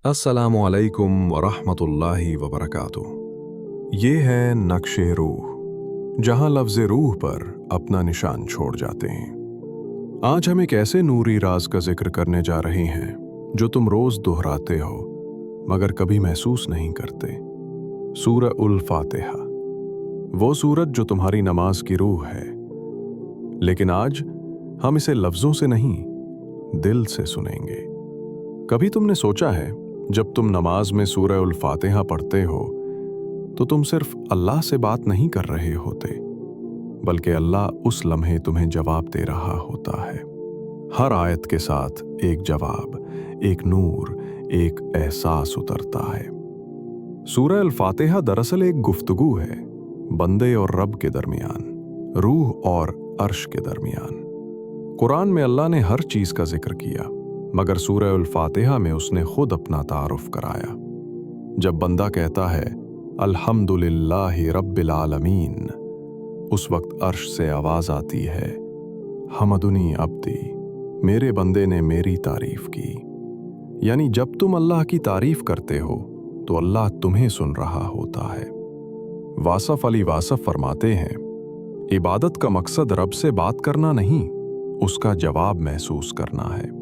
अस्सलामु अलैकुम वरहमतुल्लाहि वबरकातुह। ये है नक्शे रूह, जहां लफ्ज़ रूह पर अपना निशान छोड़ जाते हैं। आज हम एक ऐसे नूरी राज का जिक्र करने जा रहे हैं जो तुम रोज दोहराते हो मगर कभी महसूस नहीं करते। सूरह उल फातिहा, वो सूरत जो तुम्हारी नमाज की रूह है। लेकिन आज हम इसे लफ्ज़ों से नहीं, दिल से सुनेंगे। कभी तुमने सोचा है, जब तुम नमाज में सूरह उल फातिहा पढ़ते हो तो तुम सिर्फ अल्लाह से बात नहीं कर रहे होते, बल्कि अल्लाह उस लम्हे तुम्हें जवाब दे रहा होता है। हर आयत के साथ एक जवाब, एक नूर, एक एहसास उतरता है। सूरह उल फातिहा दरअसल एक गुफ्तगू है, बंदे और रब के दरमियान, रूह और अर्श के दरमियान। कुरान में अल्लाह ने हर चीज का जिक्र किया, मगर सूरह उल फातिहा में उसने खुद अपना तारुफ कराया। जब बंदा कहता है अल्हम्दुलिल्लाहि रब्बिल आलमीन, उस वक्त अर्श से आवाज आती है हमदुनी अब्दी, मेरे बंदे ने मेरी तारीफ की। यानी जब तुम अल्लाह की तारीफ करते हो तो अल्लाह तुम्हें सुन रहा होता है। वासफ अली वासफ फरमाते हैं, इबादत का मकसद रब से बात करना नहीं, उसका जवाब महसूस करना है।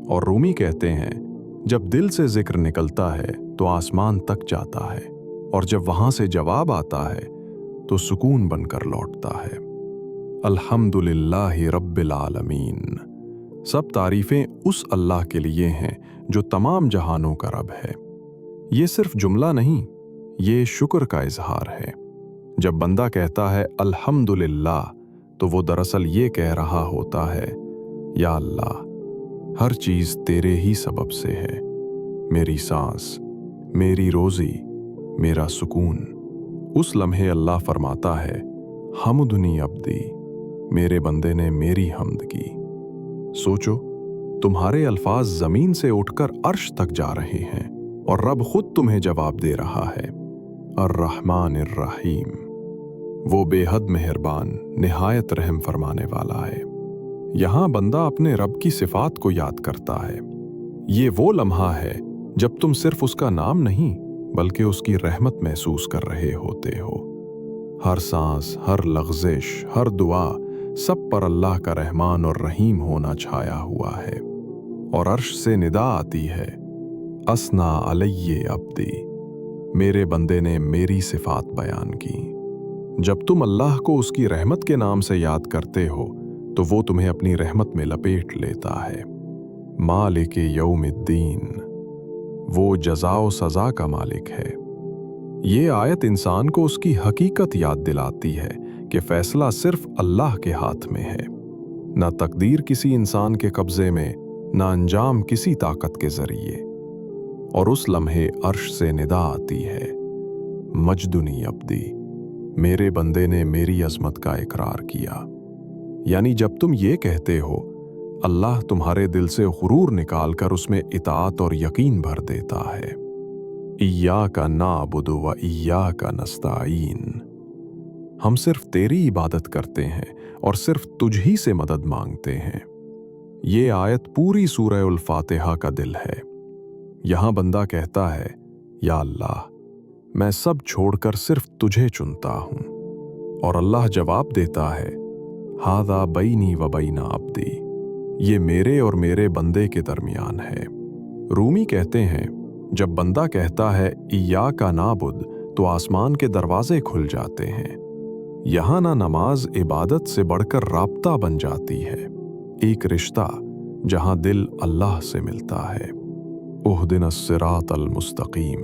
और रूमी कहते हैं, जब दिल से जिक्र निकलता है तो आसमान तक जाता है, और जब वहां से जवाब आता है तो सुकून बनकर लौटता है। अल्हम्दुलिल्लाहि रब्बिल आलमीन, सब तारीफें उस अल्लाह के लिए हैं जो तमाम जहानों का रब है। ये सिर्फ जुमला नहीं, ये शुक्र का इजहार है। जब बंदा कहता है अल्हम्दुलिल्लाह, तो वो दरअसल ये कह रहा होता है, या अल्लाह, हर चीज तेरे ही सबब से है। मेरी सांस, मेरी रोजी, मेरा सुकून। उस लम्हे अल्लाह फरमाता है हमदुनी अब्दी, मेरे बंदे ने मेरी हम्द की। सोचो, तुम्हारे अल्फाज जमीन से उठकर अर्श तक जा रहे हैं और रब खुद तुम्हें जवाब दे रहा है। अर्रहमानिर रहीम, वो बेहद मेहरबान, निहायत रहम फरमाने वाला है। यहां बंदा अपने रब की सिफात को याद करता है। ये वो लम्हा है जब तुम सिर्फ उसका नाम नहीं, बल्कि उसकी रहमत महसूस कर रहे होते हो। हर सांस, हर लग़्ज़िश, हर दुआ, सब पर अल्लाह का रहमान और रहीम होना छाया हुआ है। और अर्श से निदा आती है, असना अलैये अब्दी, मेरे बंदे ने मेरी सिफात बयान की। जब तुम अल्लाह को उसकी रहमत के नाम से याद करते हो तो वो तुम्हें अपनी रहमत में लपेट लेता है। मालिक यौमिद्दीन, वो जज़ा सज़ा का मालिक है। ये आयत इंसान को उसकी हकीकत याद दिलाती है कि फैसला सिर्फ अल्लाह के हाथ में है। ना तकदीर किसी इंसान के कब्जे में, ना अंजाम किसी ताकत के जरिए। और उस लम्हे अर्श से निदा आती है, मजदुनी अब्दी, मेरे बंदे ने मेरी अजमत का इकरार किया। यानी जब तुम ये कहते हो, अल्लाह तुम्हारे दिल से गुरूर निकालकर उसमें इताअत और यकीन भर देता है। इय्याका नअबुदु व इय्याका नस्तईन, हम सिर्फ तेरी इबादत करते हैं और सिर्फ तुझ ही से मदद मांगते हैं। ये आयत पूरी सूरह उल फातिहा का दिल है। यहां बंदा कहता है, या अल्लाह, मैं सब छोड़कर सिर्फ तुझे चुनता हूं। और अल्लाह जवाब देता है, हादा बैनी व बैना अब्दी, ये मेरे और मेरे बंदे के दरमियान है। रूमी कहते हैं, जब बंदा कहता है इय्याका नाबुद, तो आसमान के दरवाजे खुल जाते हैं। यहां ना नमाज इबादत से बढ़कर राब्ता बन जाती है, एक रिश्ता जहां दिल अल्लाह से मिलता है। उहदिनस सिरातल मुस्तकीम,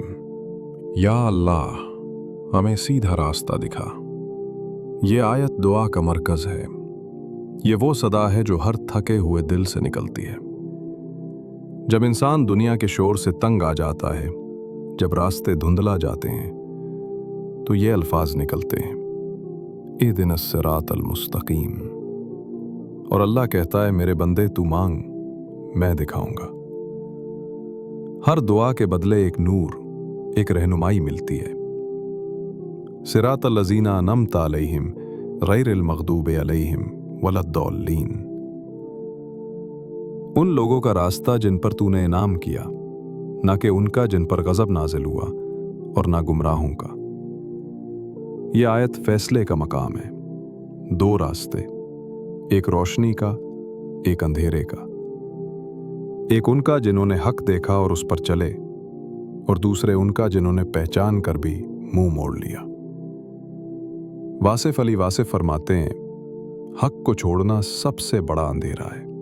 या अल्लाह, हमें सीधा रास्ता दिखा। ये आयत दुआ का मरकज है। ये वो सदा है जो हर थके हुए दिल से निकलती है। जब इंसान दुनिया के शोर से तंग आ जाता है, जब रास्ते धुंधला जाते हैं, तो ये अल्फाज निकलते हैं, इहदिनस सिरातल मुस्तकीम। और अल्लाह कहता है, मेरे बंदे तू मांग, मैं दिखाऊंगा। हर दुआ के बदले एक नूर, एक रहनुमाई मिलती है। सिरातल लज़ीना अनअमता अलैहिम गैरिल मग़दूबि अलैहिम वलद्दौल्लीन, उन लोगों का रास्ता जिन पर तूने इनाम किया, نہ کہ ان کا جن پر غضب نازل ہوا اور نہ گمراہوں کا۔ یہ آیت فیصلے کا مقام ہے۔ دو راستے، ایک روشنی کا، ایک اندھیرے کا۔ ایک ان کا جنہوں نے حق دیکھا اور اس پر چلے، اور دوسرے ان کا جنہوں نے پہچان کر بھی منہ موڑ لیا۔ واصف علی واصف فرماتے ہیں، حق کو چھوڑنا سب سے بڑا اندھیرا ہے۔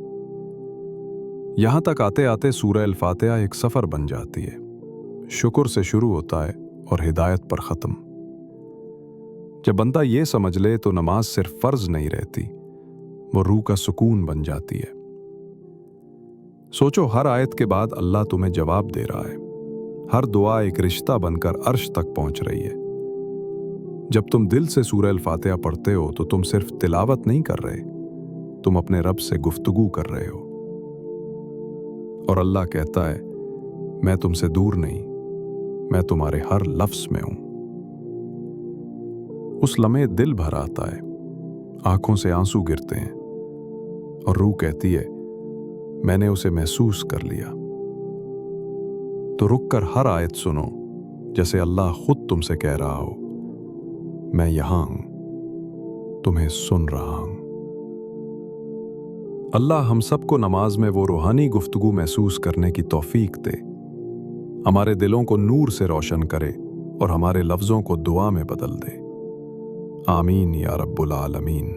یہاں تک آتے آتے سورہ الفاتحہ ایک سفر بن جاتی ہے۔ شکر سے شروع ہوتا ہے اور ہدایت پر ختم۔ جب بندہ یہ سمجھ لے تو نماز صرف فرض نہیں رہتی، وہ روح کا سکون بن جاتی ہے۔ سوچو، ہر آیت کے بعد اللہ تمہیں جواب دے رہا ہے۔ ہر دعا ایک رشتہ بن کر عرش تک پہنچ رہی ہے۔ جب تم دل سے سورہ الفاتحہ پڑھتے ہو تو تم صرف تلاوت نہیں کر رہے، تم اپنے رب سے گفتگو کر رہے ہو۔ اور اللہ کہتا ہے، میں تم سے دور نہیں، میں تمہارے ہر لفظ میں ہوں۔ اس لمحے دل بھر آتا ہے، آنکھوں سے آنسو گرتے ہیں، اور روح کہتی ہے، میں نے اسے محسوس کر لیا۔ تو رک کر ہر آیت سنو، جیسے اللہ خود تم سے کہہ رہا ہو، میں یہاں ہوں، تمہیں سن رہا ہوں۔ اللہ ہم سب کو نماز میں وہ روحانی گفتگو محسوس کرنے کی توفیق دے، ہمارے دلوں کو نور سے روشن کرے اور ہمارے لفظوں کو دعا میں بدل دے۔ آمین یا رب العالمین۔